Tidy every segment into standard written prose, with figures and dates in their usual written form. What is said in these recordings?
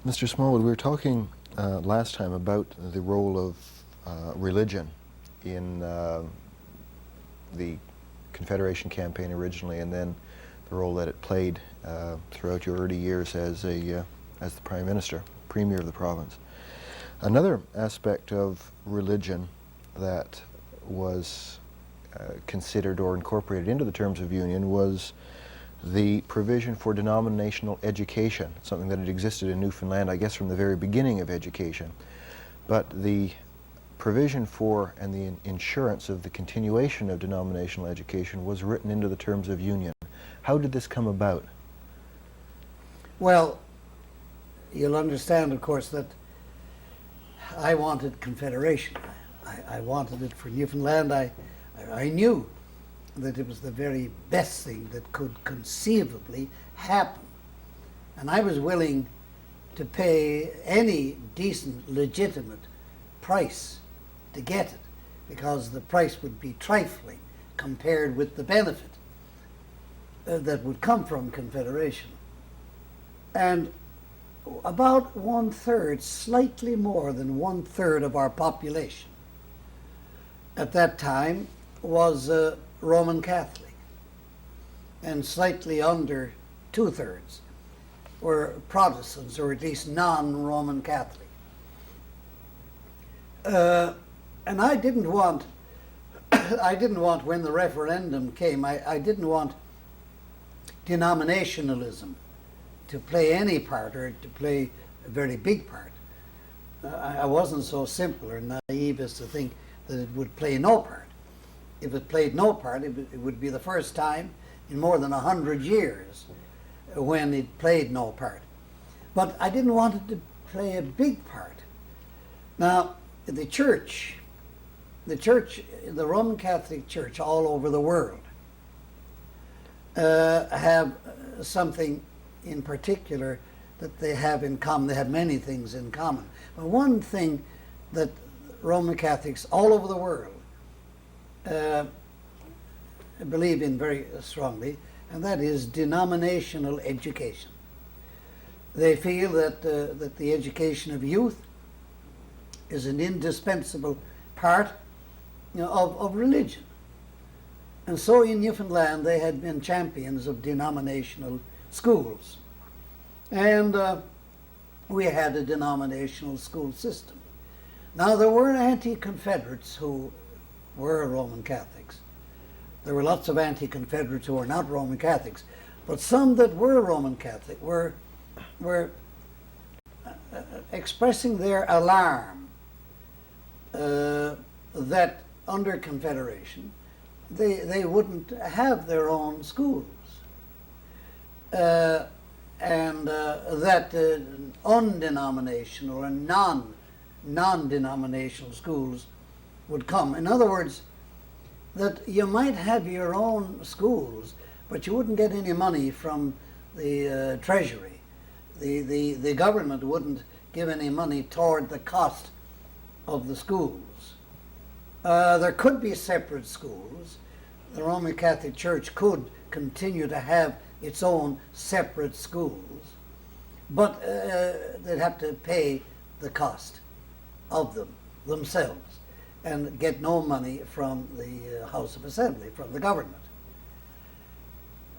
Mr. Smallwood, we were talking last time about the role of religion in the Confederation campaign originally, and then the role that it played throughout your early years as the Prime Minister, Premier of the province. Another aspect of religion that was considered or incorporated into the terms of union was the provision for denominational education, something that had existed in Newfoundland, I guess, from the very beginning of education. But the provision for and the insurance of the continuation of denominational education was written into the terms of union. How did this come about? Well, you'll understand, of course, that I wanted Confederation. I wanted it for Newfoundland. I knew that it was the very best thing that could conceivably happen. And I was willing to pay any decent, legitimate price to get it, because the price would be trifling compared with the benefit that would come from Confederation. And about 1/3, slightly more than 1/3 of our population at that time was Roman Catholic, and slightly under 2/3 were Protestants, or at least non-Roman Catholic. And I didn't want, when the referendum came, I didn't want denominationalism to play any part, or to play a very big part. I wasn't so simple or naive as to think that it would play no part. If it played no part, it would be the first time in more than 100 years when it played no part. But I didn't want it to play a big part. Now, the church, the Roman Catholic Church all over the world have something in particular that they have in common. They have many things in common. But one thing that Roman Catholics all over the world believe in very strongly, and that is denominational education. They feel that that the education of youth is an indispensable part, of religion. And so in Newfoundland they had been champions of denominational schools. And we had a denominational school system. Now, there were anti-Confederates who were Roman Catholics. There were lots of anti-Confederates who were not Roman Catholics. But some that were Roman Catholic were expressing their alarm that under Confederation they wouldn't have their own schools. And that undenominational and non-denominational schools would come. In other words, that you might have your own schools, but you wouldn't get any money from the treasury. The government wouldn't give any money toward the cost of the schools. There could be separate schools. The Roman Catholic Church could continue to have its own separate schools, but they'd have to pay the cost of them themselves and get no money from the House of Assembly, from the government.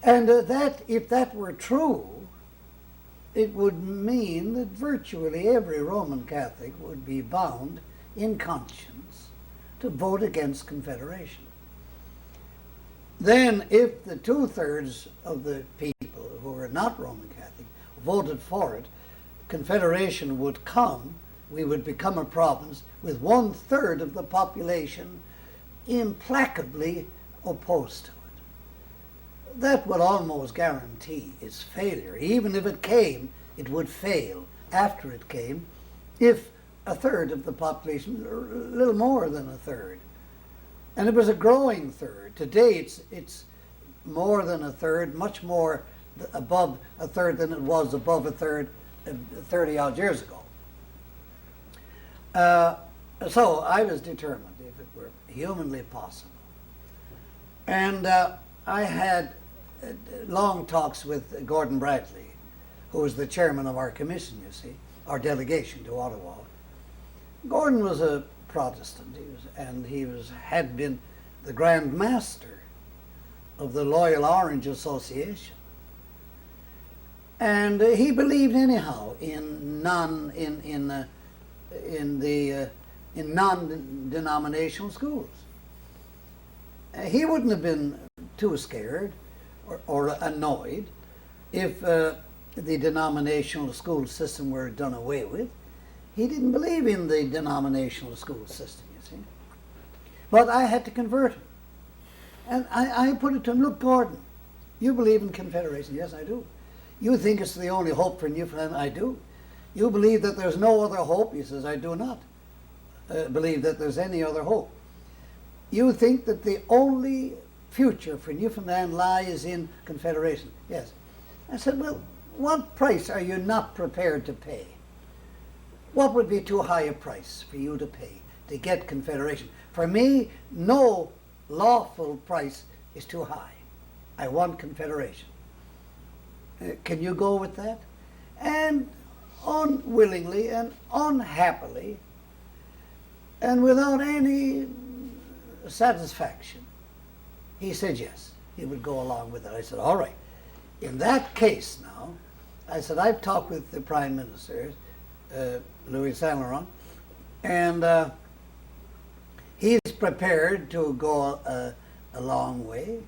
And that, if that were true, it would mean that virtually every Roman Catholic would be bound in conscience to vote against Confederation. Then, if the 2/3 of the people who were not Roman Catholic voted for it, Confederation would come. We would become a province with 1/3 of the population implacably opposed to it. That would almost guarantee its failure. Even if it came, it would fail after it came, if 1/3 of the population, a little more than 1/3. And it was a growing third. Today it's more than 1/3, much more above 1/3 than it was above 1/3 30 odd years ago. So I was determined, if it were humanly possible. And I had long talks with Gordon Bradley, who was the chairman of our commission, you see, our delegation to Ottawa. Gordon was a Protestant, had been the Grand Master of the Loyal Orange Association. And he believed anyhow in non-denominational schools. He wouldn't have been too scared or annoyed if the denominational school system were done away with. He didn't believe in the denominational school system, you see. But I had to convert him. And I put it to him, look, Gordon, you believe in Confederation? Yes, I do. You think it's the only hope for Newfoundland? I do. You believe that there's no other hope? He says, I do not believe that there's any other hope. You think that the only future for Newfoundland lies in Confederation? Yes. I said, well, what price are you not prepared to pay? What would be too high a price for you to pay to get Confederation? For me, no lawful price is too high. I want Confederation. Can you go with that? And unwillingly and unhappily and without any satisfaction, he said yes, he would go along with it. I said, all right. In that case now, I said, I've talked with the Prime Minister, Louis Saint Laurent, and he's prepared to go a long way.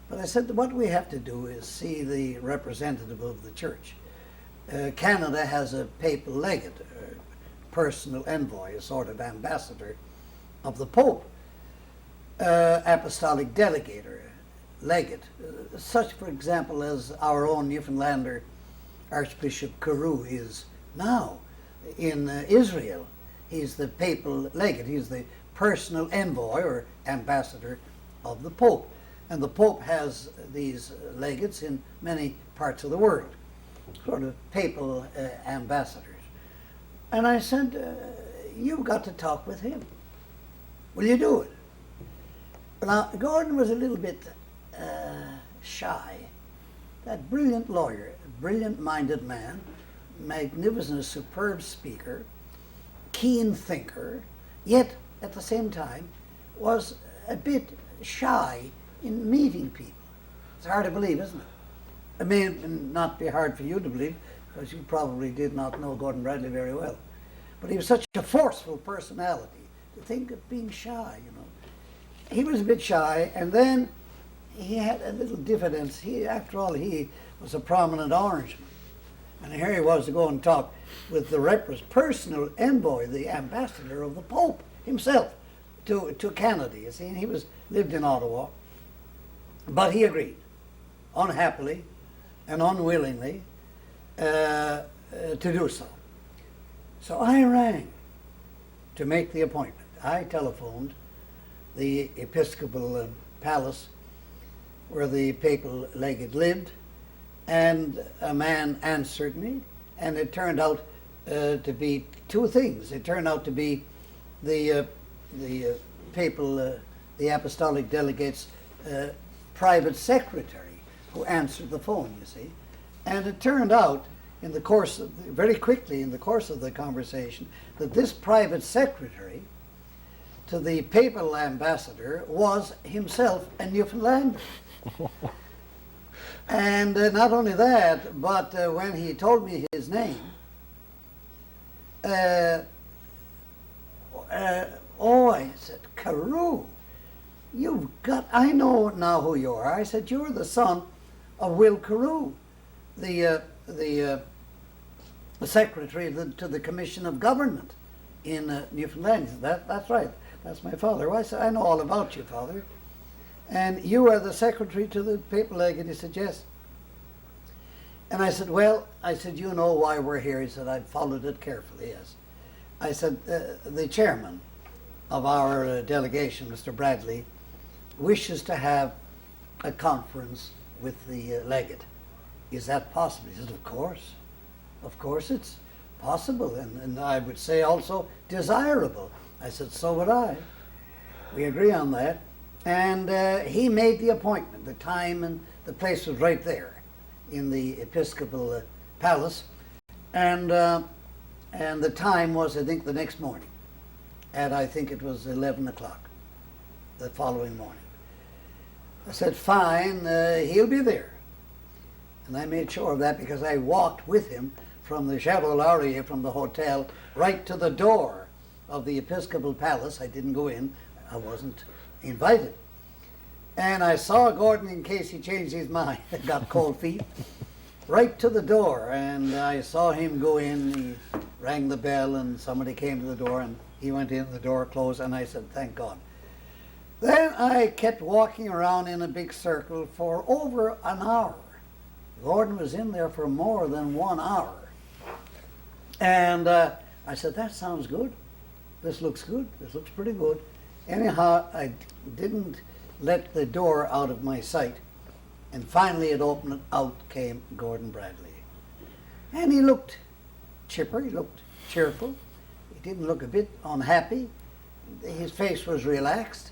But I said, what we have to do is see the representative of the church. Canada has a papal legate, a personal envoy, a sort of ambassador of the Pope, apostolic delegate or legate, such, for example, as our own Newfoundlander Archbishop Carew is now in Israel. He's the papal legate. He's the personal envoy or ambassador of the Pope. And the Pope has these legates in many parts of the world, sort of papal ambassadors. And I said, you've got to talk with him. Will you do it? Now, Gordon was a little bit shy. That brilliant lawyer, brilliant-minded man, magnificent, superb speaker, keen thinker, yet at the same time was a bit shy in meeting people. It's hard to believe, isn't it? It may not be hard for you to believe, because you probably did not know Gordon Bradley very well. But he was such a forceful personality. To think of being shy, you know. He was a bit shy, and then he had a little diffidence. After all, he was a prominent Orangeman. And here he was to go and talk with the personal envoy, the ambassador of the Pope himself, to Canada, you see. And he lived in Ottawa. But he agreed, unhappily and unwillingly, to do so. So I rang to make the appointment. I telephoned the Episcopal Palace where the papal legate lived, and a man answered me, and it turned out to be two things. It turned out to be the apostolic delegate's private secretary who answered the phone, you see. And it turned out very quickly in the course of the conversation, that this private secretary to the papal ambassador was himself a Newfoundlander. And not only that, but when he told me his name, I said, Carew, I know now who you are. I said, you're the son of Will Carew, the secretary to the Commission of Government in Newfoundland. He said, that's right, that's my father. Well, I said, I know all about you, father. And you are the secretary to the papal legate? He said, yes. And I said, well, you know why we're here. He said, I've followed it carefully, yes. I said, the chairman of our delegation, Mr. Bradley, wishes to have a conference with the legate. Is that possible? He said, of course. Of course it's possible, and I would say also desirable. I said, so would I. We agree on that. And he made the appointment. The time and the place was right there in the Episcopal Palace. And And the time was, I think, the next morning. And I think it was 11 o'clock the following morning. I said, fine, he'll be there. And I made sure of that because I walked with him from the Chateau Laurier, from the hotel, right to the door of the Episcopal Palace. I didn't go in. I wasn't invited. And I saw Gordon in case he changed his mind. I got cold feet. Right to the door. And I saw him go in. He rang the bell and somebody came to the door and he went in, the door closed, and I said, thank God. Then I kept walking around in a big circle for over an hour. Gordon was in there for more than 1 hour. And I said, that sounds good. This looks good. This looks pretty good. Anyhow, I didn't let the door out of my sight. And finally it opened and out came Gordon Bradley. And he looked chipper, he looked cheerful. He didn't look a bit unhappy. His face was relaxed.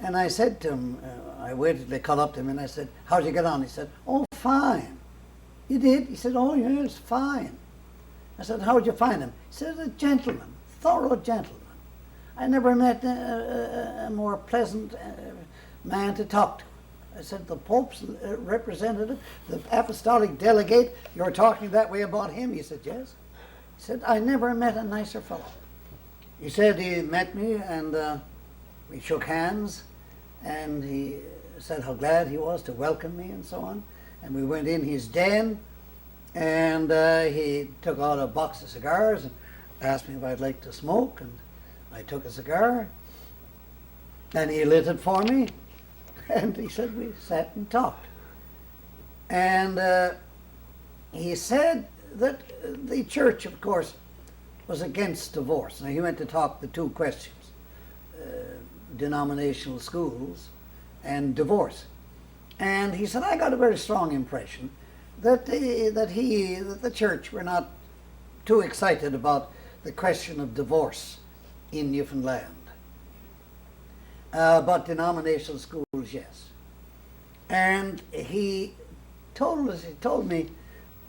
And I said to him, I waited, they called up to him and I said, how'd you get on? He said, oh, fine. You did? He said, oh, yes, fine. I said, how'd you find him? He said, a gentleman, thorough gentleman. I never met a more pleasant man to talk to. I said, the Pope's representative, the apostolic delegate, you're talking that way about him? He said, yes. He said, I never met a nicer fellow. He said he met me and we shook hands and he said how glad he was to welcome me and so on. And we went in his den and he took out a box of cigars and asked me if I'd like to smoke, and I took a cigar and he lit it for me and he said we sat and talked. And he said that the church, of course, was against divorce. Now he went to talk the two questions, denominational schools and divorce. And he said, I got a very strong impression that the church were not too excited about the question of divorce in Newfoundland. But denominational schools, yes. And he told me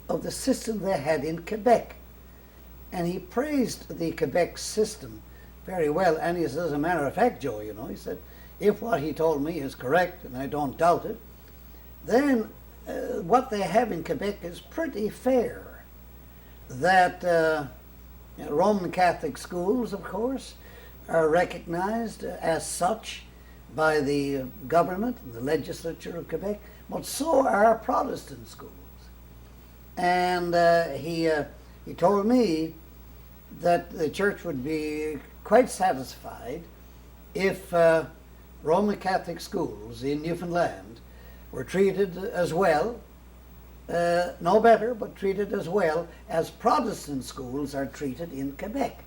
of the system they had in Quebec. And he praised the Quebec system very well. And he said, as a matter of fact, Joe, you know, he said, if what he told me is correct, and I don't doubt it, then what they have in Quebec is pretty fair. That Roman Catholic schools, of course, are recognized as such by the government and the legislature of Quebec, but so are Protestant schools. And he told me that the church would be quite satisfied if Roman Catholic schools in Newfoundland were treated as well, no better, but treated as well as Protestant schools are treated in Quebec.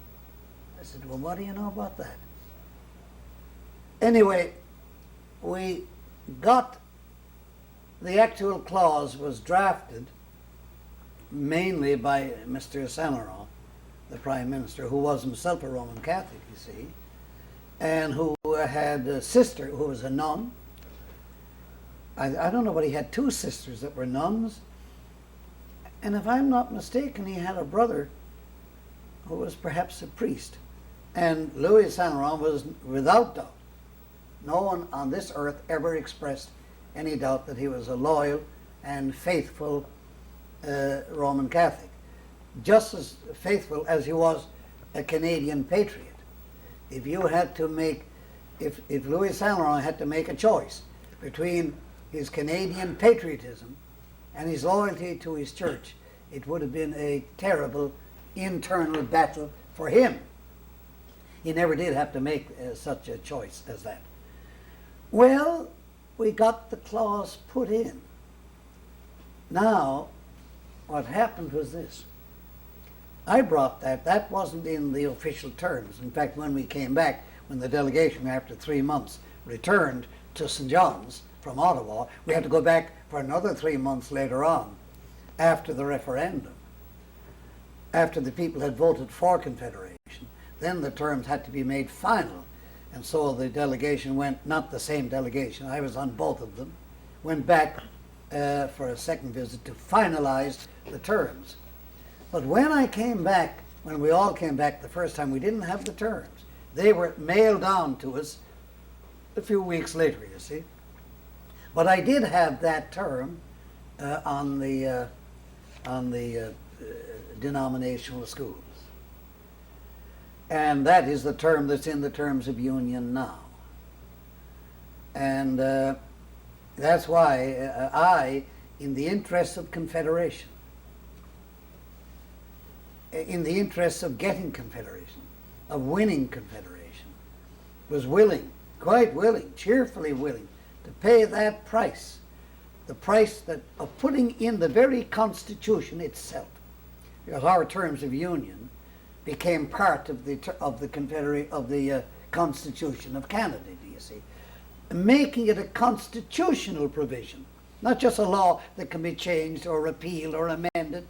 I said, well, what do you know about that? Anyway, we got, the actual clause was drafted mainly by Mr. Saint Laurent, the Prime Minister, who was himself a Roman Catholic, you see, and who had a sister who was a nun. I don't know, but he had two sisters that were nuns. And if I'm not mistaken, he had a brother who was perhaps a priest. And Louis Saint Laurent was, without doubt, no one on this earth ever expressed any doubt that he was a loyal and faithful Roman Catholic. Just as faithful as he was a Canadian patriot. If you had to make, if Louis Saint Laurent had to make a choice between his Canadian patriotism and his loyalty to his church, it would have been a terrible internal battle for him. He never did have to make such a choice as that. Well, we got the clause put in. Now, what happened was this. I brought that. That wasn't in the official terms. In fact, when we came back, when the delegation, after 3 months, returned to St. John's from Ottawa, we had to go back for another 3 months later on, after the referendum, after the people had voted for Confederation. Then the terms had to be made final. And so the delegation went, not the same delegation, I was on both of them, went back for a second visit to finalize the terms. But when I came back, when we all came back the first time, we didn't have the terms. They were mailed down to us a few weeks later, you see. But I did have that term on the denominational schools. And that is the term that's in the terms of union now. And that's why I, in the interests of confederation, in the interests of getting confederation, of winning confederation, was willing, quite willing, cheerfully willing, to pay that price, the price that of putting in the very Constitution itself, because our terms of union became part of the Constitution of Canada. Do you see, making it a constitutional provision, not just a law that can be changed or repealed or amended.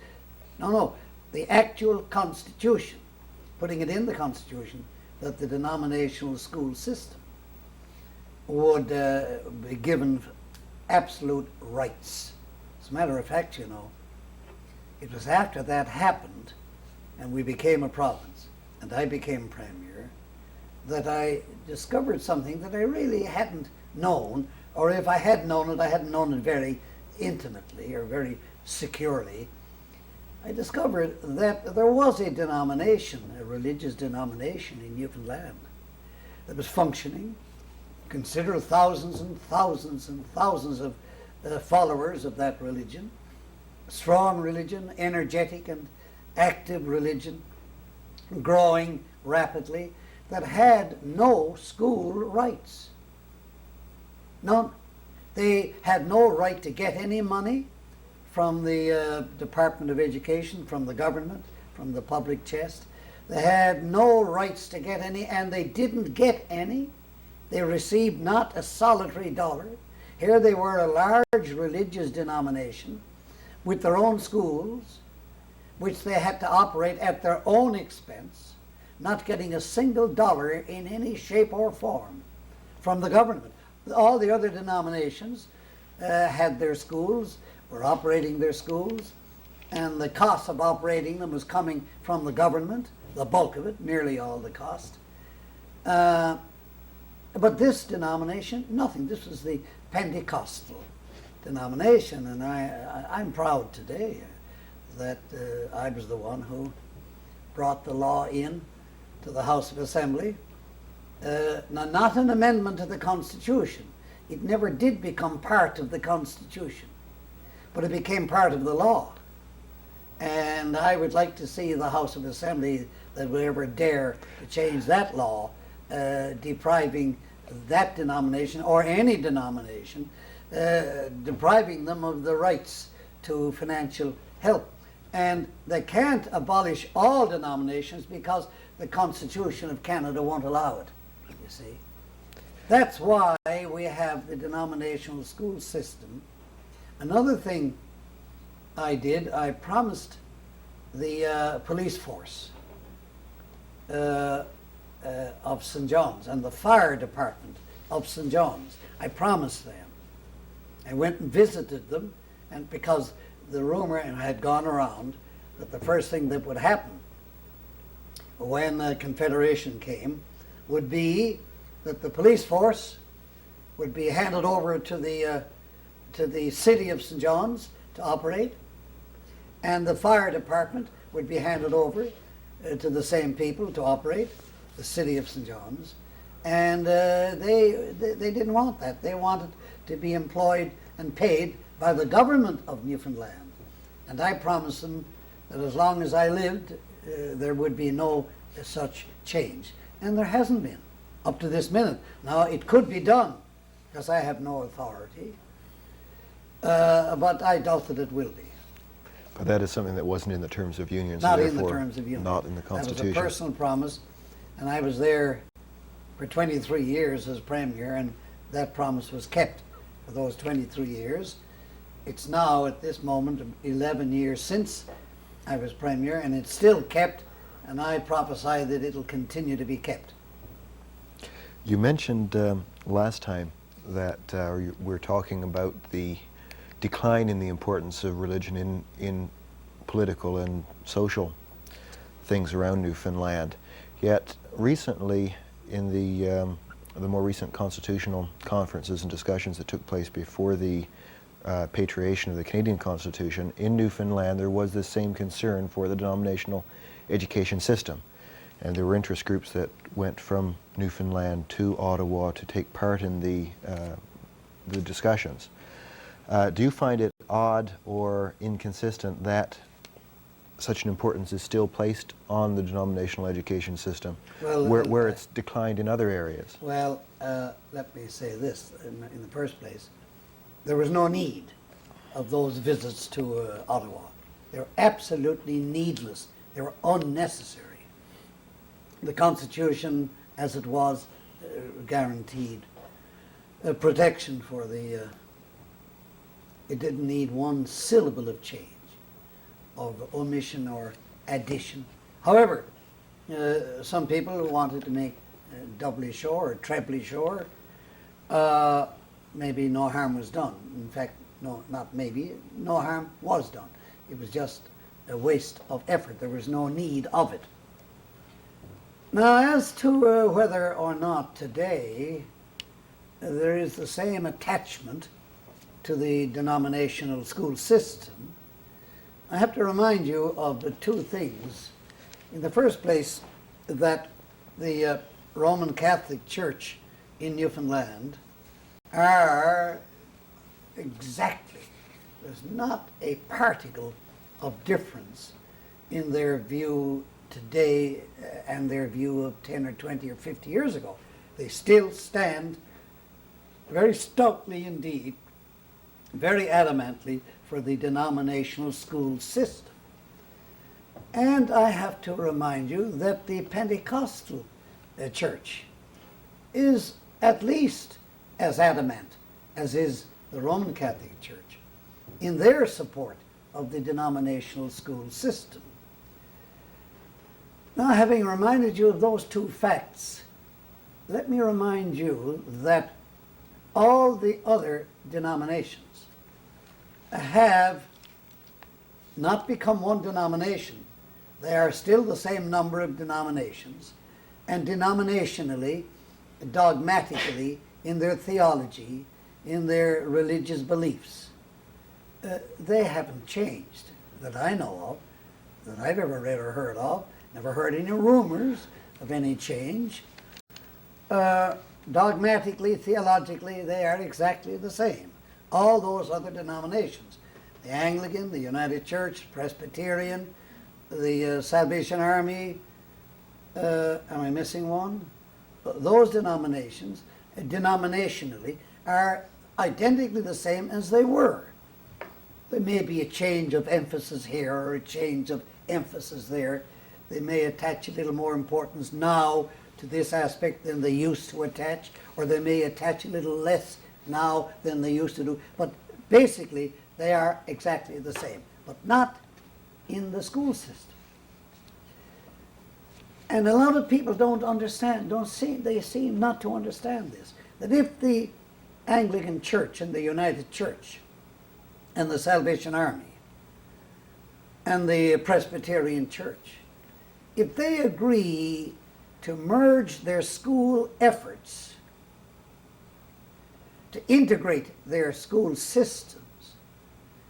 No, no, the actual Constitution, putting it in the Constitution that the denominational school system would be given absolute rights. As a matter of fact, you know, it was after that happened and we became a province and I became Premier that I discovered something that I really hadn't known, or if I had known it, I hadn't known it very intimately or very securely. I discovered that there was a denomination, a religious denomination in Newfoundland that was functioning. Consider thousands and thousands and thousands of followers of that religion, strong religion, energetic and active religion, growing rapidly, that had no school rights. None. They had no right to get any money from the Department of Education, from the government, from the public chest. They had no rights to get any, and they didn't get any. They received not a solitary dollar. Here they were, a large religious denomination with their own schools, which they had to operate at their own expense, not getting a single dollar in any shape or form from the government. All the other denominations had their schools, were operating their schools, and the cost of operating them was coming from the government, the bulk of it, nearly all the cost. But this denomination, nothing. This was the Pentecostal denomination, and I'm proud today that I was the one who brought the law in to the House of Assembly. Now, not an amendment to the Constitution. It never did become part of the Constitution, but it became part of the law. And I would like to see the House of Assembly that would ever dare to change that law, depriving that denomination or any denomination, depriving them of the rights to financial help. And they can't abolish all denominations because the Constitution of Canada won't allow it, you see. That's why we have the denominational school system. Another thing I did, I promised the police force of St. John's and the fire department of St. John's. I promised them. I went and visited them, and because the rumor had gone around that the first thing that would happen when the Confederation came would be that the police force would be handed over to the city of St. John's to operate, and the fire department would be handed over to the same people to operate, the city of St. John's. And they didn't want that. They wanted to be employed and paid by the government of Newfoundland. And I promised them that as long as I lived, there would be no such change. And there hasn't been up to this minute. Now, it could be done, because I have no authority, but I doubt that it will be. But that is something that wasn't in the terms of union, so Not in the therefore terms of union. not in the Constitution. That was a personal promise, and I was there for 23 years as Premier, and that promise was kept for those 23 years. It's now, at this moment, 11 years since I was Premier, and it's still kept, and I prophesy that it'll continue to be kept. You mentioned last time that we're talking about the decline in the importance of religion in political and social things around Newfoundland. Yet recently, in the more recent constitutional conferences and discussions that took place before the patriation of the Canadian Constitution, in Newfoundland there was this same concern for the denominational education system. And there were interest groups that went from Newfoundland to Ottawa to take part in the discussions. Do you find it odd or inconsistent that such an importance is still placed on the denominational education system, where it's declined in other areas? Well, let me say this. In the first place, there was no need of those visits to Ottawa. They were absolutely needless. They were unnecessary. The Constitution, as it was, guaranteed protection for the... it didn't need one syllable of change, of omission or addition. However, some people wanted to make doubly sure or trebly sure. Maybe no harm was done. In fact, no, not maybe, no harm was done. It was just a waste of effort. There was no need of it. Now, as to whether or not today there is the same attachment to the denominational school system, I have to remind you of the two things. In the first place, that the Roman Catholic Church in Newfoundland are exactly, there's not a particle of difference in their view today and their view of 10 or 20 or 50 years ago. They still stand very stoutly indeed, very adamantly for the denominational school system. And I have to remind you that the Pentecostal church is at least as adamant as is the Roman Catholic Church in their support of the denominational school system. Now, having reminded you of those two facts, let me remind you that all the other denominations have not become one denomination. They are still the same number of denominations, and denominationally, dogmatically, in their theology, in their religious beliefs, they haven't changed that I know of, that I've ever read or heard of. Never heard any rumors of any change. Dogmatically, theologically, they are exactly the same. All those other denominations, the Anglican, the United Church, Presbyterian, the Salvation Army, am I missing one? Those denominations, denominationally, are identically the same as they were. There may be a change of emphasis here or a change of emphasis there. They may attach a little more importance now to this aspect than they used to attach, or they may attach a little less now than they used to do. But basically, they are exactly the same, but not in the school system. And a lot of people don't understand, they seem not to understand this, that if the Anglican Church and the United Church and the Salvation Army and the Presbyterian Church, if they agree to merge their school efforts, to integrate their school systems,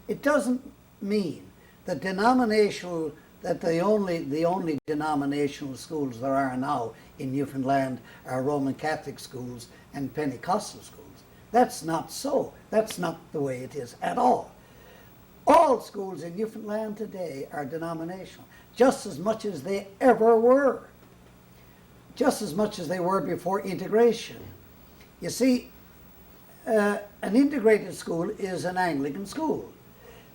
it doesn't mean that the only denominational schools there are now in Newfoundland are Roman Catholic schools and Pentecostal schools. That's not so. That's not the way it is at all. All schools in Newfoundland today are denominational, just as much as they ever were, just as much as they were before integration. You see, an integrated school is an Anglican school.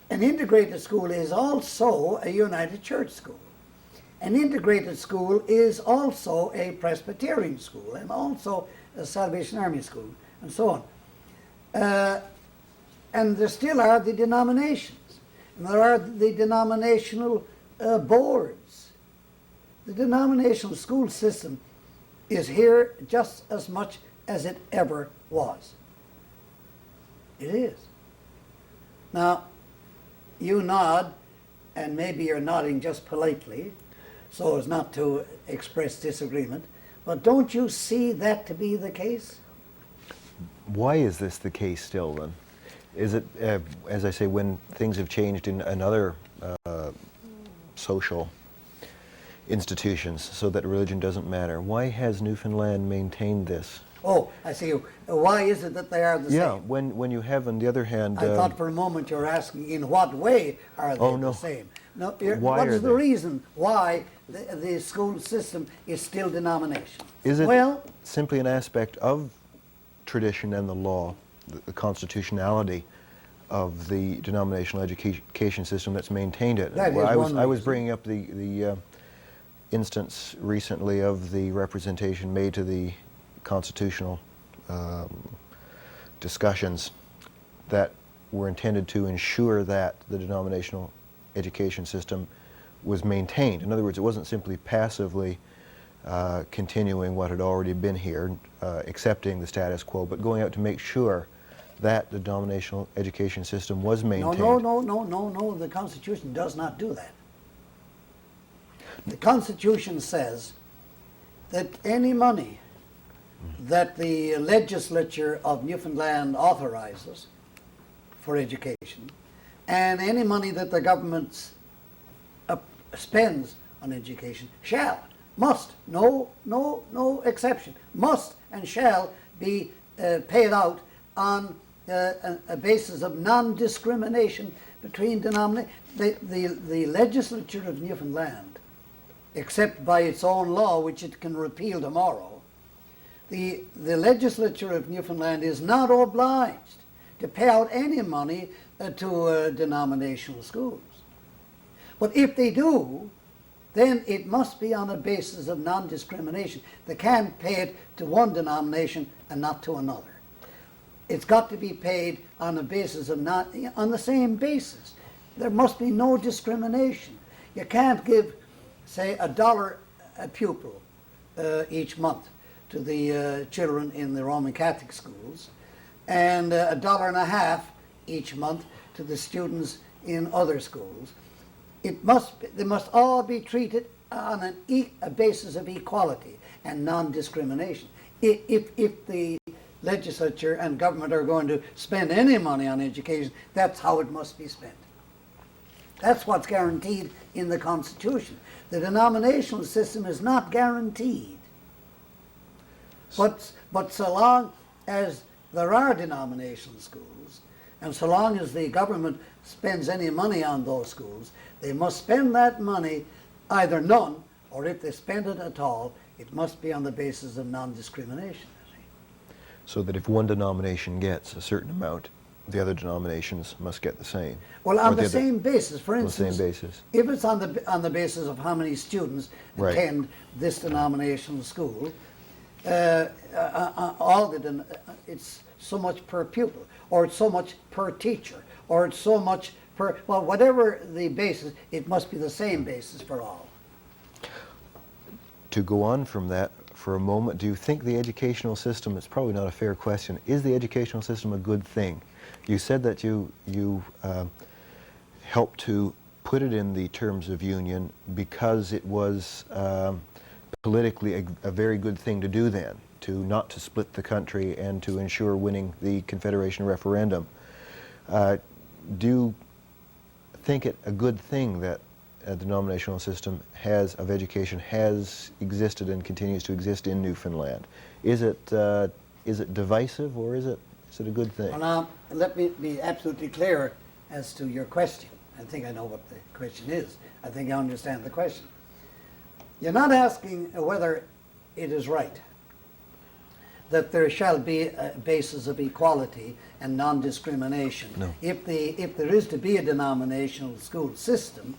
An integrated school is also a United Church school. An integrated school is also a Presbyterian school and also a Salvation Army school and so on. And there still are the denominations. And there are the denominational boards. The denominational school system is here just as much as it ever was. It is. Now, you nod, and maybe you're nodding just politely, so as not to express disagreement. But don't you see that to be the case? Why is this the case still then? Is it, as I say, when things have changed in another social institutions so that religion doesn't matter, why has Newfoundland maintained this? Oh, I see. Why is it that they are the Yeah, same? when you have, on the other hand... I thought for a moment you were asking in what way are they Oh, no. the same? No, Why what are is the they? reason why the school system is still denomination? Is it Well, simply an aspect of tradition and the law, the constitutionality of the denominational education system that's maintained it? That is I was one reason. bringing up the instance recently of the representation made to the constitutional discussions that were intended to ensure that the denominational education system was maintained. In other words, it wasn't simply passively continuing what had already been here, accepting the status quo, but going out to make sure that the denominational education system was maintained. no, the Constitution does not do that. The Constitution says that any money that the legislature of Newfoundland authorizes for education, and any money that the government spends on education must, no exception, must and shall be paid out on a basis of non-discrimination between denominations. The legislature of Newfoundland, except by its own law, which it can repeal tomorrow, the legislature of Newfoundland is not obliged to pay out any money to denominational schools. But if they do, then it must be on a basis of non-discrimination. They can't pay it to one denomination and not to another. It's got to be paid on a basis of on the same basis. There must be no discrimination. You can't give, say, $1 a pupil each month to the children in the Roman Catholic schools, and $1.50 each month to the students in other schools. They must all be treated on a basis of equality and non-discrimination. If the legislature and government are going to spend any money on education, that's how it must be spent. That's what's guaranteed in the Constitution. The denominational system is not guaranteed. But so long as there are denominational schools, and so long as the government spends any money on those schools, they must spend that money either none, or if they spend it at all, it must be on the basis of non-discrimination. So that if one denomination gets a certain amount, the other denominations must get the same. Well, on the same basis. For instance, same basis. If it's on the basis of how many students Right. attend this denominational school, it's so much per pupil, or it's so much per teacher, or it's so much per, well, whatever the basis, it must be the same basis for all. To go on from that for a moment, do you think the educational system, it's probably not a fair question, is the educational system a good thing? You said that you helped to put it in the terms of union because it was politically a very good thing to do then, not to split the country and to ensure winning the Confederation referendum. Do you think it a good thing that the denominational system of education has existed and continues to exist in Newfoundland? Is it divisive, or is it a good thing? Well, now, let me be absolutely clear as to your question. I think I know what the question is. I think I understand the question. You're not asking whether it is right that there shall be a basis of equality and non-discrimination. No. If there is to be a denominational school system,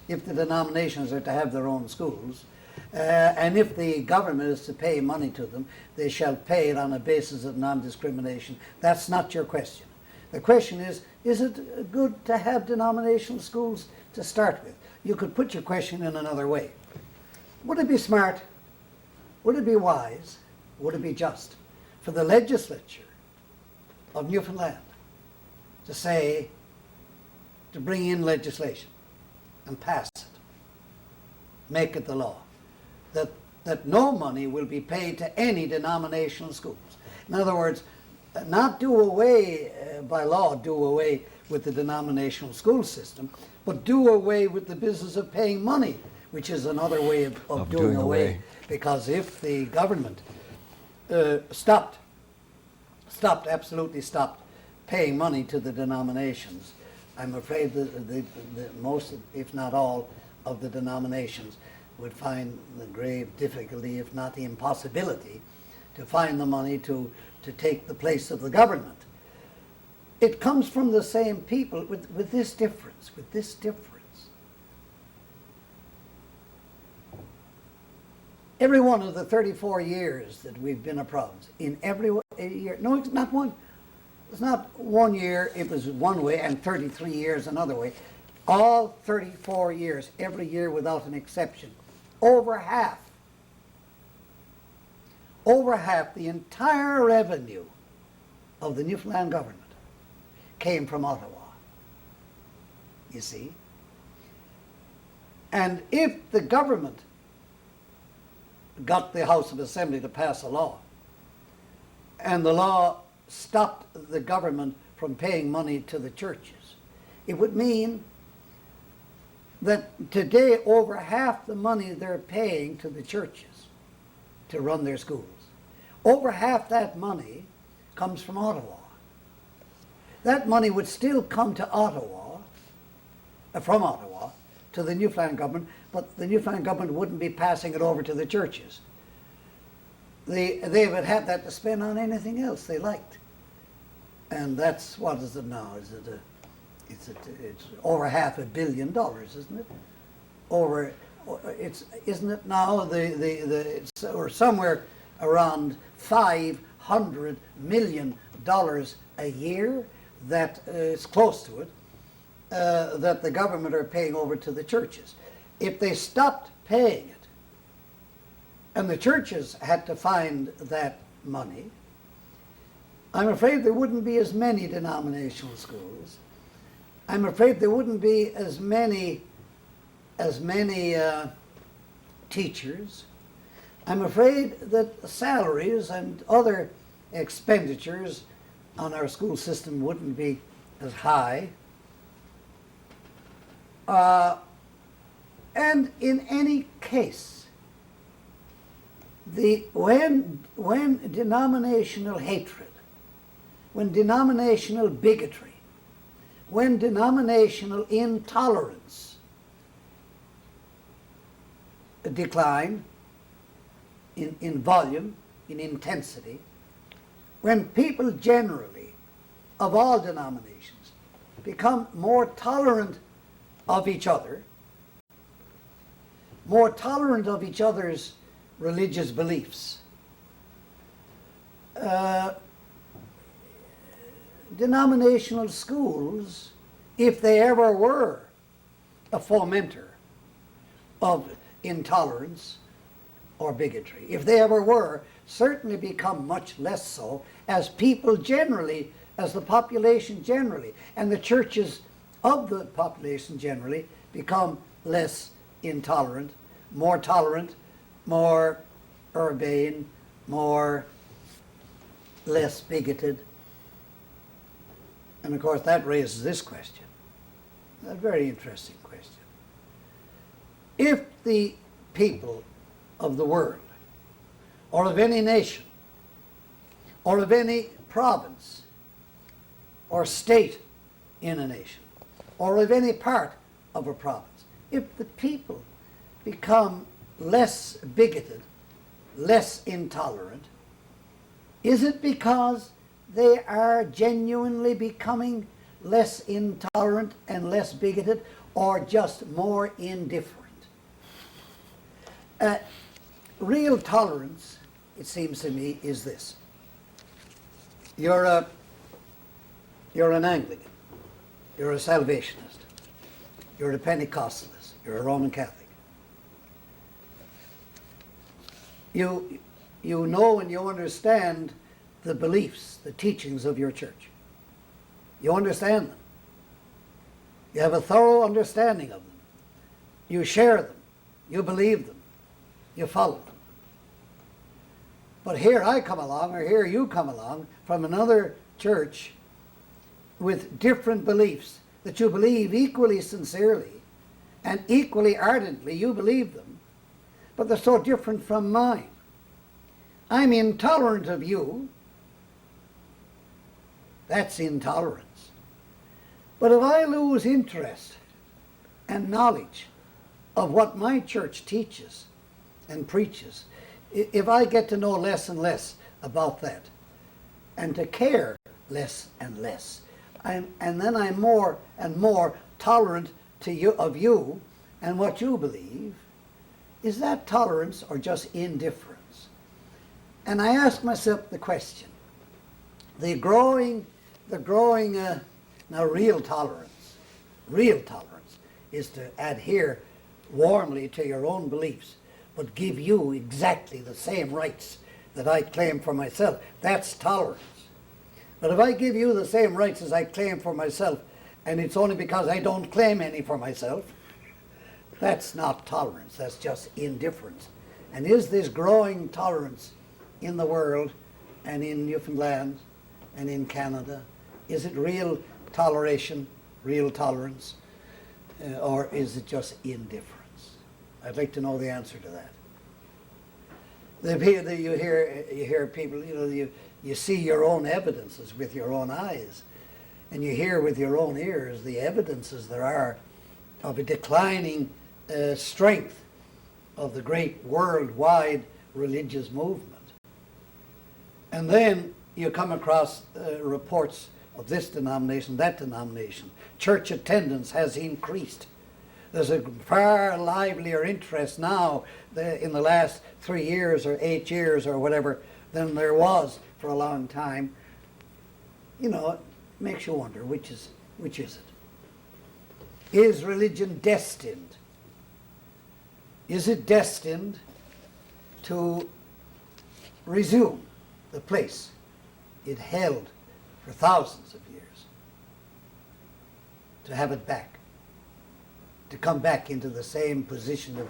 if the denominations are to have their own schools, and if the government is to pay money to them, they shall pay it on a basis of non-discrimination. That's not your question. The question is it good to have denominational schools to start with? You could put your question in another way. Would it be smart, would it be wise, would it be just for the legislature of Newfoundland to bring in legislation and pass it make it the law, that no money will be paid to any denominational schools. In other words, not do away by law, do away with the denominational school system, but do away with the business of paying money, which is another way of doing away. Because if the government absolutely stopped paying money to the denominations, I'm afraid that most, if not all, of the denominations would find the grave difficulty, if not the impossibility, to find the money to take the place of the government. It comes from the same people with this difference, Every one of the 34 years that we've been a province, in every year, no, it's not one. It's not 1 year, it was one way, and 33 years another way. All 34 years, every year without an exception, over half, the entire revenue of the Newfoundland government came from Ottawa, you see. And if the government got the House of Assembly to pass a law, and the law stopped the government from paying money to the churches, it would mean that today over half the money they're paying to the churches to run their schools, over half that money comes from Ottawa. That money would still come to Ottawa, from Ottawa, to the Newfoundland government, but the Newfoundland government wouldn't be passing it over to the churches. They would have that to spend on anything else they liked. And that's, what is it now? It's over $500 million, isn't it? Isn't it now or somewhere around $500 million a year, that is close to it, that the government are paying over to the churches. If they stopped paying it, and the churches had to find that money, I'm afraid there wouldn't be as many denominational schools. I'm afraid there wouldn't be as many teachers. I'm afraid that salaries and other expenditures on our school system wouldn't be as high. And in any case, when denominational hatred, when denominational bigotry, when denominational intolerance decline in volume, in intensity, when people generally, of all denominations, become more tolerant of each other, more tolerant of each other's religious beliefs, denominational schools, if they ever were a fomenter of intolerance or bigotry, if they ever were, certainly become much less so as people generally, as the population generally, and the churches of the population generally become less intolerant, more urbane, less bigoted. And of course that raises this question, a very interesting question. If the people of the world, or of any nation, or of any province, or state in a nation, or of any part of a province, if the people become less bigoted, less intolerant, is it because they are genuinely becoming less intolerant and less bigoted, or just more indifferent? Real tolerance, it seems to me, is this. You're an Anglican, you're a Salvationist, you're a Pentecostalist, you're a Roman Catholic. You know and you understand the beliefs, the teachings of your church. You understand them. You have a thorough understanding of them. You share them. You believe them. You follow them. But here I come along, or here you come along from another church with different beliefs that you believe equally sincerely and equally ardently. You believe them, but they're so different from mine. I'm intolerant of you. That's intolerance. But if I lose interest and knowledge of what my church teaches and preaches, if I get to know less and less about that and to care less and less, and then I'm more and more tolerant to you, of you and what you believe, is that tolerance or just indifference? And I ask myself the question, the growing now real tolerance is to adhere warmly to your own beliefs, but give you exactly the same rights that I claim for myself. That's tolerance. But if I give you the same rights as I claim for myself, and it's only because I don't claim any for myself, that's not tolerance, that's just indifference. And is this growing tolerance in the world and in Newfoundland and in Canada, is it real toleration, real tolerance, or is it just indifference? I'd like to know the answer to that. You hear people, you see your own evidences with your own eyes, and you hear with your own ears the evidences there are of a declining strength of the great worldwide religious movement. And then you come across reports of this denomination, that denomination. Church attendance has increased. There's a far livelier interest now in the last 3 years or 8 years or whatever than there was for a long time. It makes you wonder, which is it? Is religion destined? Is it destined to resume the place it held for thousands of years? To have it back? To come back into the same position of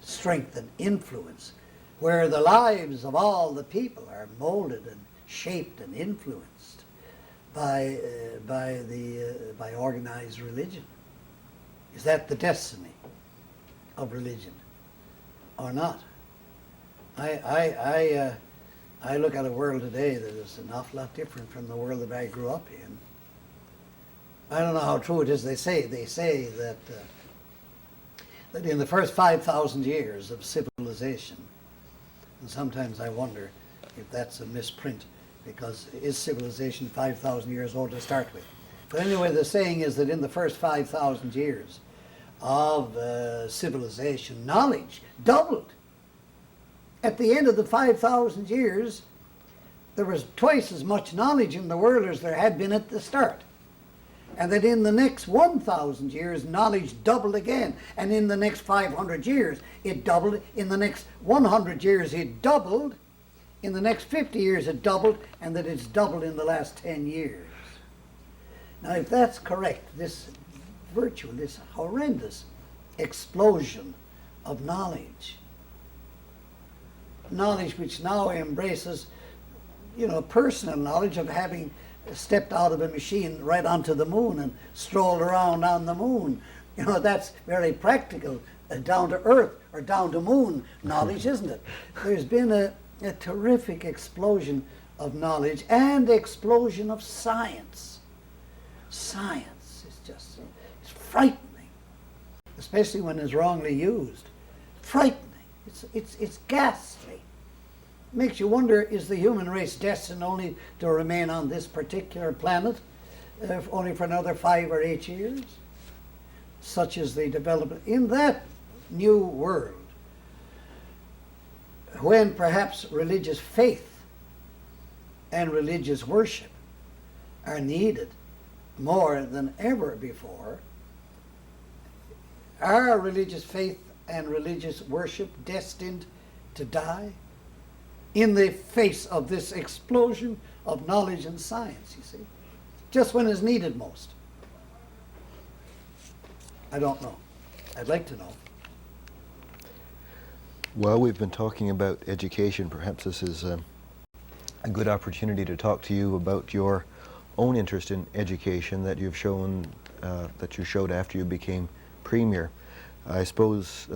strength and influence, where the lives of all the people are molded and shaped and influenced by organized religion? Is that the destiny of religion or not? I look at a world today that is an awful lot different from the world that I grew up in. I don't know how true it is. They say that that in the first 5,000 years of civilization, and sometimes I wonder if that's a misprint, because is civilization 5,000 years old to start with? But anyway, the saying is that in the first 5,000 years of civilization, knowledge doubled. At the end of the 5,000 years, there was twice as much knowledge in the world as there had been at the start. And that in the next 1,000 years, knowledge doubled again. And in the next 500 years, it doubled. In the next 100 years, it doubled. In the next 50 years, it doubled. And that it's doubled in the last 10 years. Now, if that's correct, this horrendous explosion of knowledge which now embraces, personal knowledge of having stepped out of a machine right onto the moon and strolled around on the moon. That's very practical, down to earth or down to moon knowledge, isn't it? There's been a terrific explosion of knowledge and explosion of science. Science is just, it's frightening, especially when it's wrongly used. Frightening. It's ghastly. Makes you wonder, is the human race destined only to remain on this particular planet only for another 5 or 8 years? Such is the development in that new world, when perhaps religious faith and religious worship are needed more than ever before. Are religious faith and religious worship destined to die in the face of this explosion of knowledge and science, you see? Just when it's needed most. I don't know. I'd like to know. Well, we've been talking about education. Perhaps this is a good opportunity to talk to you about your own interest in education that you've shown, that you showed after you became Premier. I suppose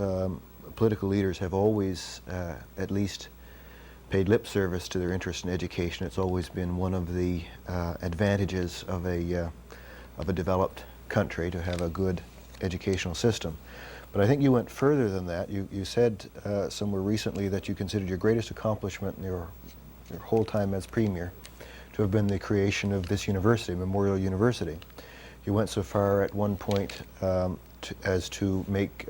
political leaders have always at least paid lip service to their interest in education. It's always been one of the advantages of a developed country to have a good educational system. But I think you went further than that. You said somewhere recently that you considered your greatest accomplishment in your whole time as Premier to have been the creation of this university, Memorial University. You went so far at one point as to make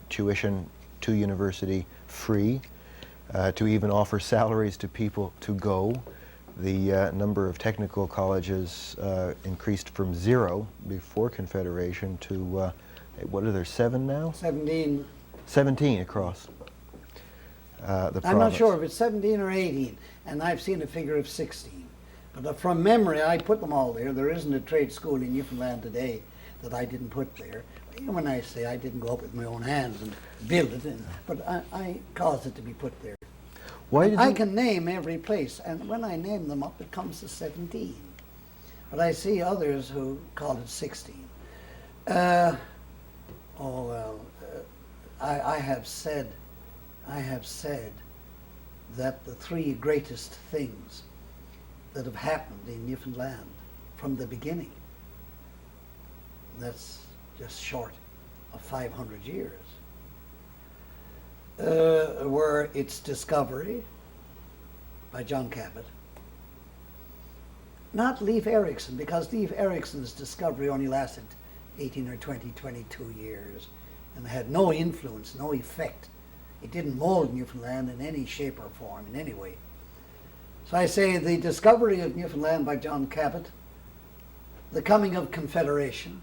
tuition to university free, to even offer salaries to people to go. The number of technical colleges increased from 0 before Confederation to, what are there, 7 now? 17. 17 across the province. I'm not sure if it's 17 or 18, and I've seen a figure of 16. But from memory, I put them all there. There isn't a trade school in Newfoundland today that I didn't put there. When I say I didn't go up with my own hands and build it, but I caused it to be put there. Why did I you... can name every place, and when I name them up, it comes to 17. But I see others who call it 16. I have said that the 3 greatest things that have happened in Newfoundland from the beginning, that's just short of 500 years, were its discovery by John Cabot. Not Leif Erikson, because Leif Erikson's discovery only lasted 18 or 20, 22 years and had no influence, no effect. It didn't mold Newfoundland in any shape or form, in any way. So I say the discovery of Newfoundland by John Cabot, the coming of Confederation,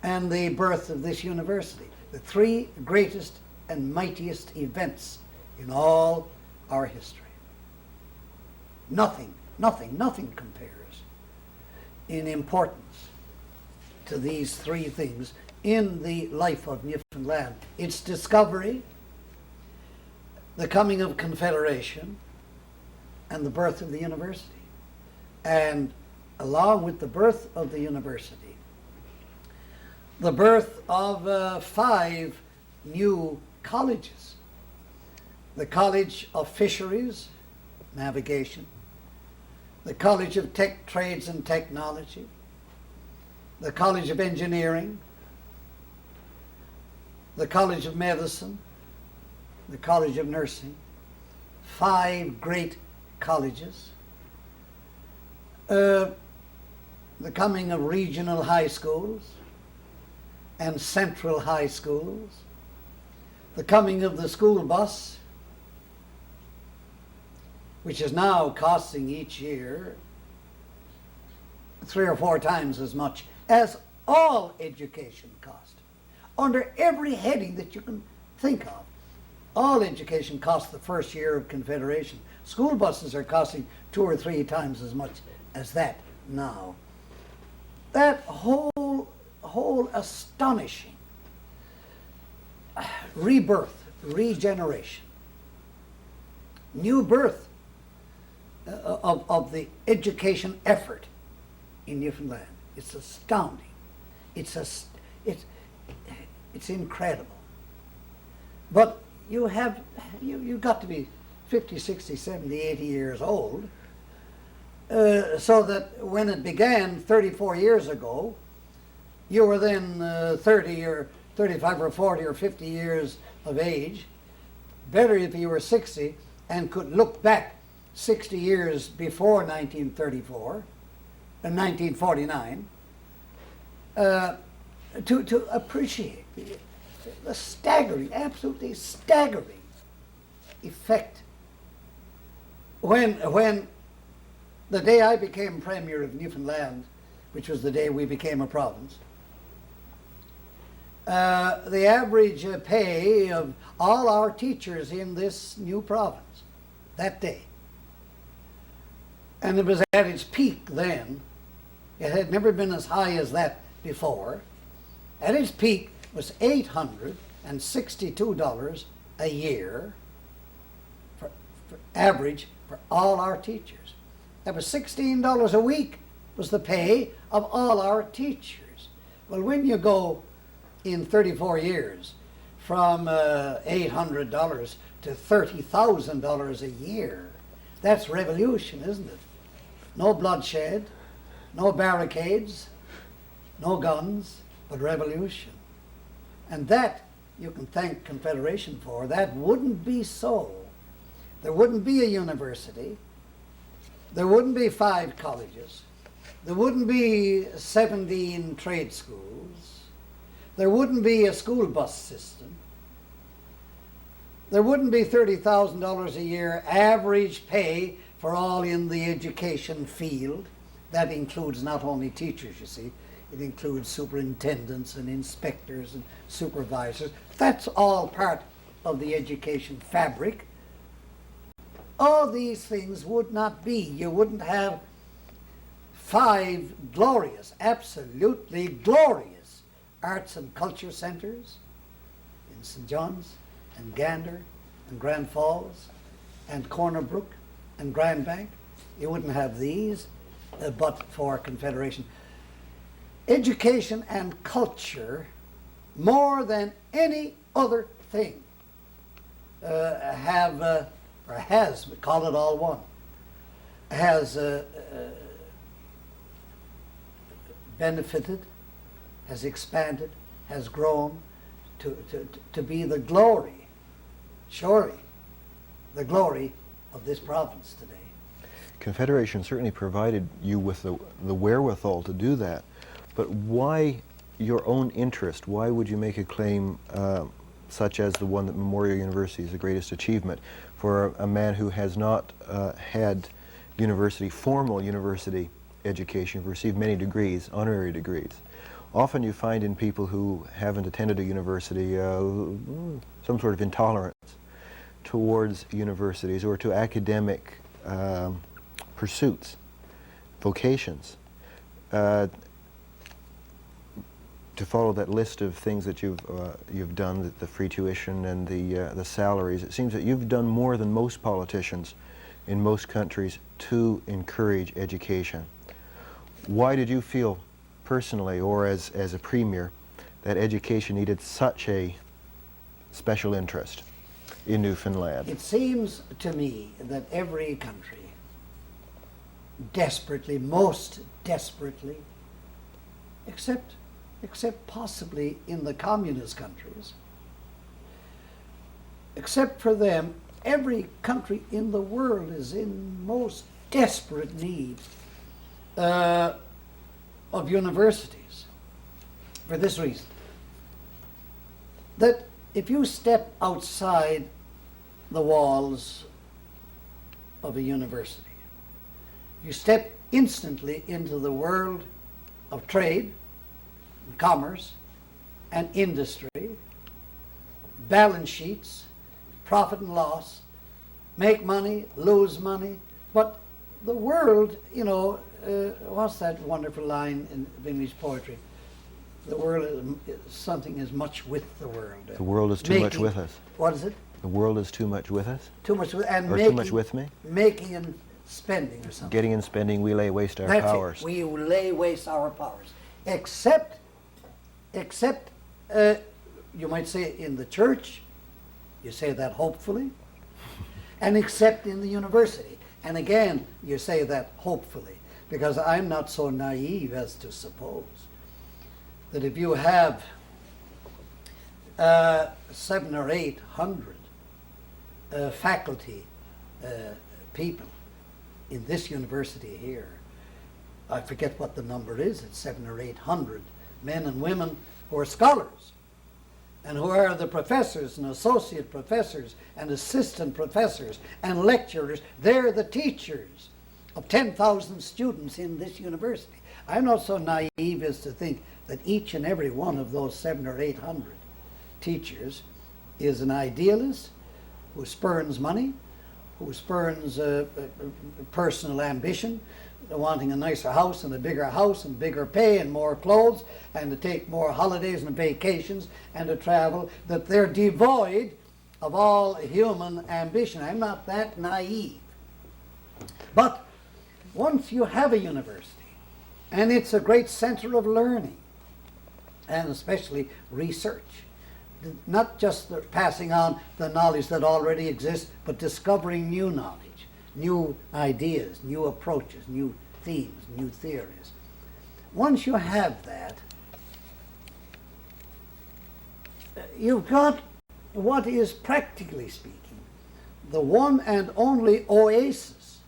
and the birth of this university, the 3 greatest and mightiest events in all our history. Nothing compares in importance to these 3 things in the life of Newfoundland. Its discovery, the coming of Confederation, and the birth of the university. And along with the birth of the university, the birth of 5 new colleges. The College of Fisheries, Navigation, the College of Tech, Trades and Technology, the College of Engineering, the College of Medicine, the College of Nursing, 5 great colleges, the coming of regional high schools and central high schools, the coming of the school bus, which is now costing each year 3 or 4 times as much as all education cost. Under every heading that you can think of, all education cost the first year of Confederation. School buses are costing 2 or 3 times as much as that now. That whole astonishing rebirth, regeneration, new birth of the education effort in Newfoundland. It's astounding. It's incredible. But you got to be 50, 60, 70, 80 years old, so that when it began 34 years ago, you were then 30 or 35 or 40 or 50 years of age. Better if you were 60 and could look back 60 years before 1934 and 1949 to appreciate the staggering, absolutely staggering effect. When the day I became Premier of Newfoundland, which was the day we became a province, the average pay of all our teachers in this new province that day, and it was at its peak then, it had never been as high as that before, at its peak was $800 $162 a year for average for all our teachers. That was $16 a week was the pay of all our teachers. Well, when you go in 34 years from $800 to $30,000 a year, that's revolution, isn't it? No bloodshed, no barricades, no guns, but revolution. And that you can thank Confederation for. That wouldn't be so. There wouldn't be a university. There wouldn't be 5 colleges. There wouldn't be 17 trade schools. There wouldn't be a school bus system. There wouldn't be $30,000 a year average pay for all in the education field. That includes not only teachers, you see, it includes superintendents and inspectors and supervisors. That's all part of the education fabric. All these things would not be. You wouldn't have 5 glorious, absolutely glorious arts and culture centers in St. John's and Gander and Grand Falls and Corner Brook and Grand Bank. You wouldn't have these but for Confederation. Education and culture, more than any other thing, we call it all one, has benefited, has expanded, has grown to be the glory, surely, the glory of this province today. Confederation certainly provided you with the wherewithal to do that, but why your own interest? Why would you make a claim such as the one that Memorial University is the greatest achievement for a man who has not had formal university education, received many degrees, honorary degrees? Often you find in people who haven't attended a university some sort of intolerance towards universities or to academic pursuits, vocations. To follow that list of things that you've done, the free tuition and the salaries, it seems that you've done more than most politicians in most countries to encourage education. Why did you feel personally, or as a premier, that education needed such a special interest in Newfoundland? It seems to me that every country desperately, most desperately, except possibly in the communist countries, except for them, every country in the world is in most desperate need of universities for this reason, that if you step outside the walls of a university, you step instantly into the world of trade, and commerce, and industry, balance sheets, profit and loss, make money, lose money. But the world, you know, what's that wonderful line in English poetry? The world is something is much with the world. The world is too much with us. What is it? The world is too much with us? Too much with, and or making, too much with me? Making and spending or something. Getting and spending, we lay waste our That's powers. It. We lay waste our powers. Except you might say in the church, you say that hopefully, and except in the university. And again, you say that hopefully, because I'm not so naive as to suppose that if you have 700 or 800 faculty people in this university here, I forget what the number is, it's 700 or 800 men and women who are scholars and who are the professors and associate professors and assistant professors and lecturers. They're the teachers of 10,000 students in this university. I'm not so naive as to think that each and every one of those 700 or 800 teachers is an idealist who spurns money, who spurns personal ambition, wanting a nicer house and a bigger pay and more clothes and to take more holidays and vacations and to travel, that they're devoid of all human ambition. I'm not that naive. But once you have a university, and it's a great center of learning, and especially research, not just passing on the knowledge that already exists, but discovering new knowledge, new ideas, new approaches, new themes, new theories. Once you have that, you've got what is, practically speaking, the one and only oasis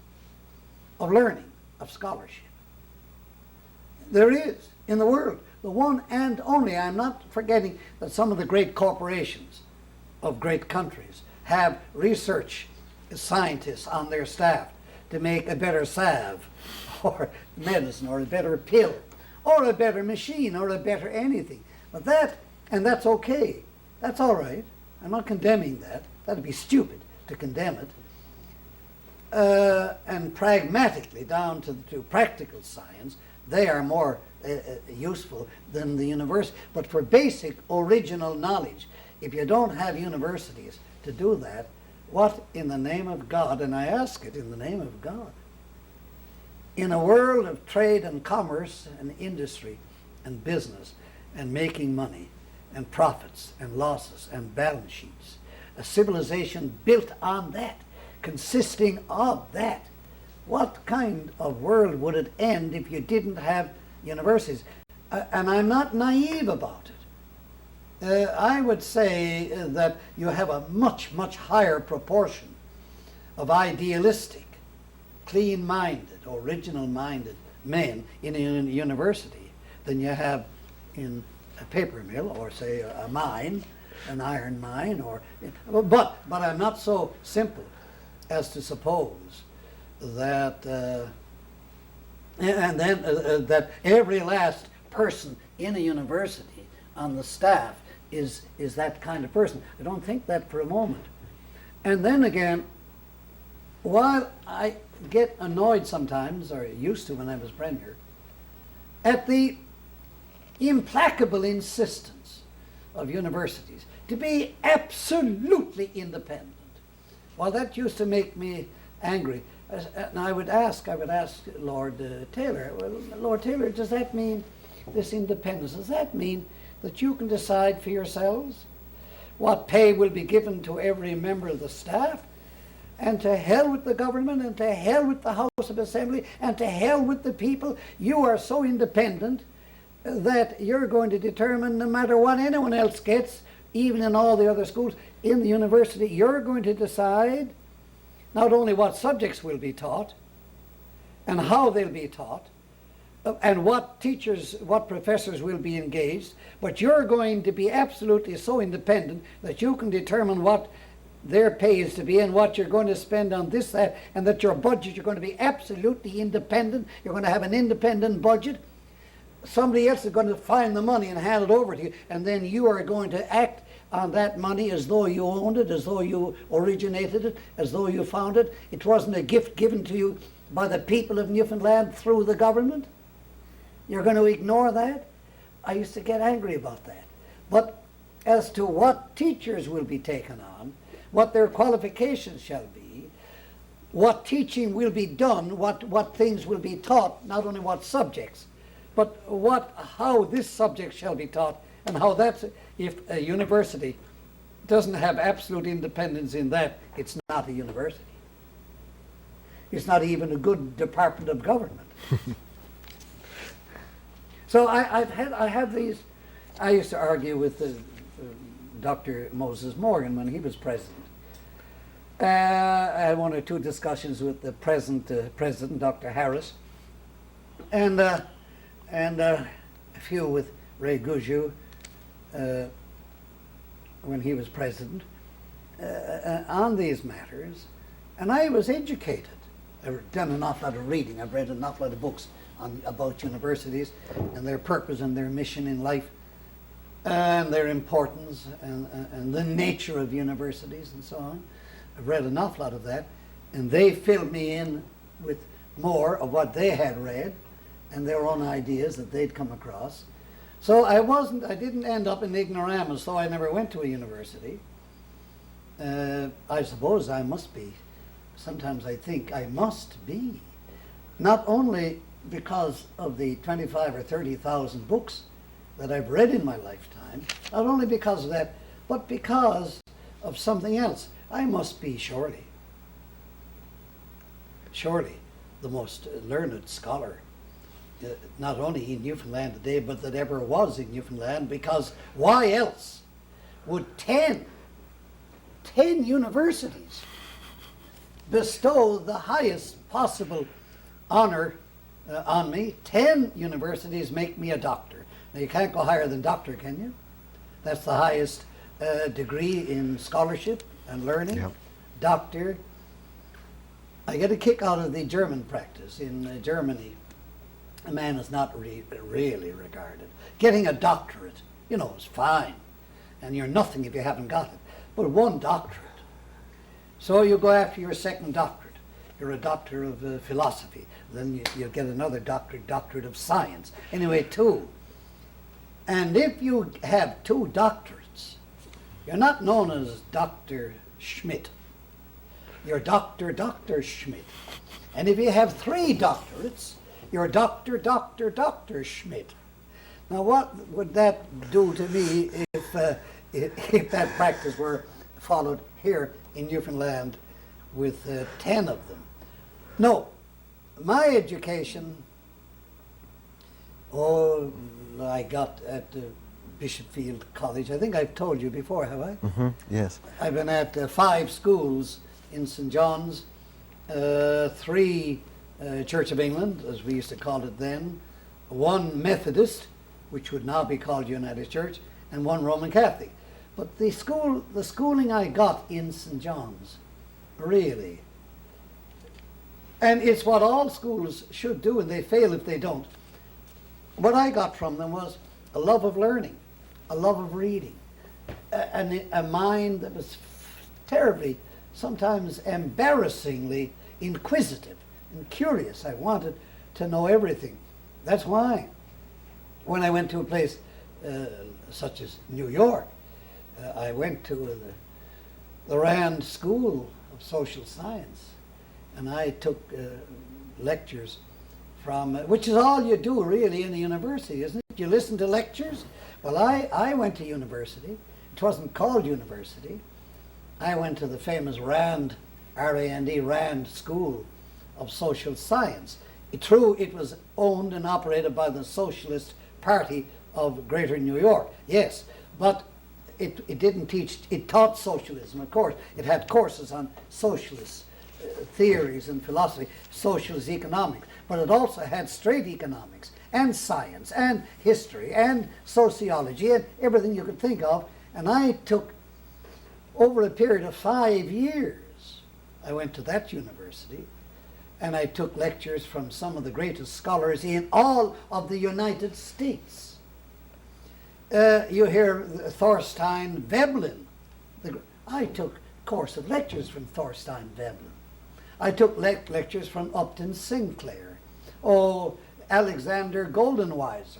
of learning, of scholarship. There is in the world, the one and only. I'm not forgetting that some of the great corporations of great countries have research scientists on their staff to make a better salve or medicine or a better pill or a better machine or a better anything. But that's okay. That's all right. I'm not condemning that. That'd be stupid to condemn it. And pragmatically, down to practical science, they are more useful than the university. But for basic original knowledge, if you don't have universities to do that, what in the name of God, and I ask it in the name of God, in a world of trade and commerce and industry and business and making money and profits and losses and balance sheets, a civilization built on that, consisting of that, what kind of world would it end if you didn't have universities? And I'm not naive about it. I would say that you have a much, much higher proportion of idealistic, clean-minded, original-minded men in a university than you have in a paper mill or, say, a mine, an iron mine. But I'm not so simple as to suppose that that every last person in a university on the staff is that kind of person. I don't think that for a moment. And then again, while I get annoyed sometimes, or used to when I was premier, at the implacable insistence of universities to be absolutely independent, well, that used to make me angry. And I would ask Lord Taylor, well, Lord Taylor, does that mean, this independence, does that mean that you can decide for yourselves what pay will be given to every member of the staff? And to hell with the government, and to hell with the House of Assembly, and to hell with the people. You are so independent that you're going to determine, no matter what anyone else gets, even in all the other schools, in the university, you're going to decide not only what subjects will be taught, and how they'll be taught, and what teachers, what professors will be engaged, but you're going to be absolutely so independent that you can determine what their pay is to be and what you're going to spend on this, that, and that your budget, you're going to be absolutely independent. You're going to have an independent budget. Somebody else is going to find the money and hand it over to you, and then you are going to act on that money as though you owned it, as though you originated it, as though you found it. It wasn't a gift given to you by the people of Newfoundland through the government. You're going to ignore that? I used to get angry about that. But as to what teachers will be taken on, what their qualifications shall be, what teaching will be done, what things will be taught, not only what subjects, but how this subject shall be taught, and how that's, if a university doesn't have absolute independence in that, it's not a university. It's not even a good department of government. So I have these. I used to argue with Dr. Moses Morgan when he was president. I had one or two discussions with the present president, Dr. Harris, and a few with Ray Goujiu when he was president on these matters. And I was educated. I've done an awful lot of reading. I've read an awful lot of books about universities and their purpose and their mission in life and their importance and the nature of universities and so on. I've read an awful lot of that. And they filled me in with more of what they had read and their own ideas that they'd come across. So I didn't end up an ignoramus, though I never went to a university. I suppose I must be. Sometimes I think I must be. Not only because of the 25 or 30,000 books that I've read in my lifetime, not only because of that, but because of something else. I must be surely the most learned scholar, not only in Newfoundland today, but that ever was in Newfoundland, because why else would 10 universities bestow the highest possible honor on me? 10 universities make me a doctor. Now you can't go higher than doctor, can you? That's the highest degree in scholarship and learning. Yep. Doctor. I get a kick out of the German practice. In Germany, a man is not really regarded. Getting a doctorate, is fine. And you're nothing if you haven't got it. But one doctorate. So you go after your second doctorate. You're a doctor of philosophy. Then you get another doctorate of science. Anyway, 2. And if you have 2 doctorates, you're not known as Dr. Schmidt. You're Dr. Schmidt. And if you have 3 doctorates, you're Dr. Schmidt. Now what would that do to me if that practice were followed here in Newfoundland with 10 of them? No, my education, I got at Bishopfield College. I think I've told you before, have I? Mm-hmm. Yes. I've been at 5 schools in St. John's, 3 Church of England, as we used to call it then, 1 Methodist, which would now be called United Church, and 1 Roman Catholic. But the schooling I got in St. John's, really, and it's what all schools should do, and they fail if they don't. What I got from them was a love of learning, a love of reading, a mind that was terribly, sometimes embarrassingly inquisitive and curious. I wanted to know everything. That's why when I went to a place such as New York, I went to the Rand School of Social Science, and I took lectures from, which is all you do really in a university, isn't it? You listen to lectures. Well, I went to university. It wasn't called university. I went to the famous Rand, R-A-N-D, Rand School of Social Science. True, it was owned and operated by the Socialist Party of Greater New York, yes, but it didn't teach, it taught socialism, of course. It had courses on socialist theories and philosophy, socialist economics, but it also had straight economics and science and history and sociology and everything you could think of. And I took, over a period of 5 years, I went to that university, and I took lectures from some of the greatest scholars in all of the United States. You hear Thorstein Veblen. I took a course of lectures from Thorstein Veblen. I took lectures from Upton Sinclair. Alexander Goldenweiser,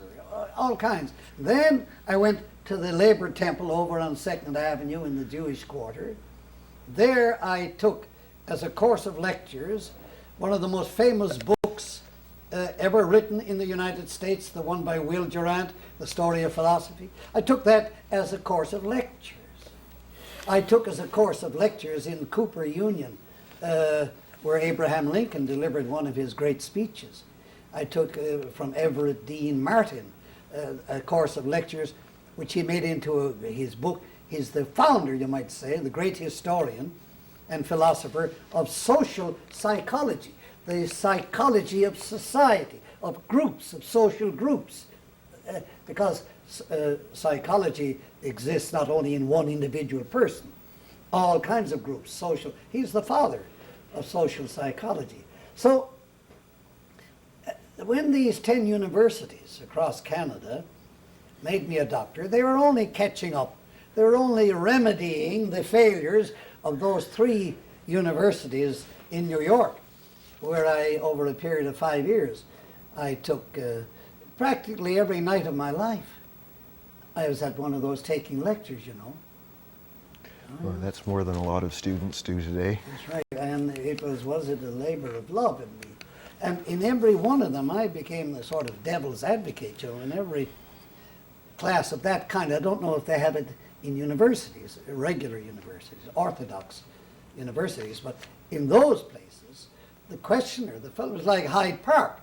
all kinds. Then I went to the Labor Temple over on 2nd Avenue in the Jewish Quarter. There I took, as a course of lectures, one of the most famous books ever written in the United States, the one by Will Durant, The Story of Philosophy. I took that as a course of lectures. I took as a course of lectures in Cooper Union, where Abraham Lincoln delivered one of his great speeches. I took from Everett Dean Martin a course of lectures which he made into his book. He's the founder, you might say, the great historian and philosopher of social psychology, the psychology of society, of groups, of social groups, because psychology exists not only in one individual person, all kinds of groups, social. He's the father of social psychology. So when these 10 universities across Canada made me a doctor, they were only catching up. They were only remedying the failures of those 3 universities in New York, where I, over a period of 5 years, I took practically every night of my life. I was at one of those taking lectures, you know. Well, that's more than a lot of students do today. That's right, and it was it a labor of love in me. And in every one of them, I became the sort of devil's advocate, you know, in every class of that kind. I don't know if they have it in universities, regular universities, orthodox universities, but in those places, the questioner, the fellow was like Hyde Park.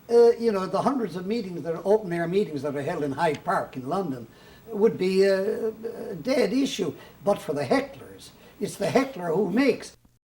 You know, the hundreds of meetings, that are open-air meetings that are held in Hyde Park in London, would be a dead issue. But for the hecklers, it's the heckler who makes